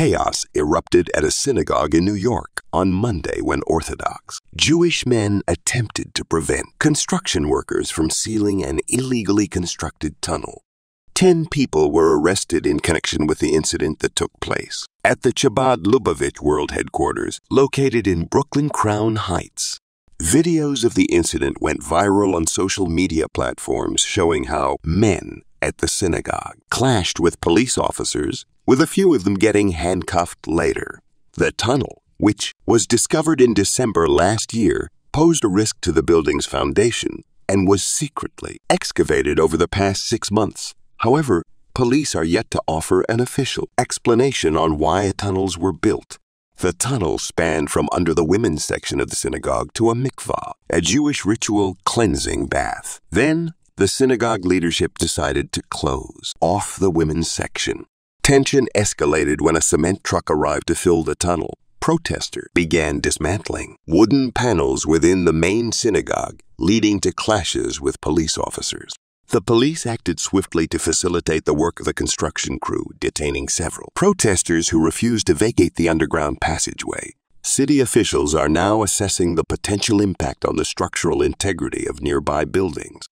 Chaos erupted at a synagogue in New York on Monday when Orthodox Jewish men attempted to prevent construction workers from sealing an illegally constructed tunnel. 10 people were arrested in connection with the incident that took place at the Chabad Lubavitch World Headquarters, located in Brooklyn Crown Heights. Videos of the incident went viral on social media platforms showing how men at the synagogue clashed with police officers, with a few of them getting handcuffed later. The tunnel, which was discovered in December last year, posed a risk to the building's foundation and was secretly excavated over the past 6 months. However, police are yet to offer an official explanation on why tunnels were built. The tunnel spanned from under the women's section of the synagogue to a mikvah, a Jewish ritual cleansing bath. Then, the synagogue leadership decided to close off the women's section. Tension escalated when a cement truck arrived to fill the tunnel. Protesters began dismantling wooden panels within the main synagogue, leading to clashes with police officers. The police acted swiftly to facilitate the work of the construction crew, detaining several protesters who refused to vacate the underground passageway. City officials are now assessing the potential impact on the structural integrity of nearby buildings.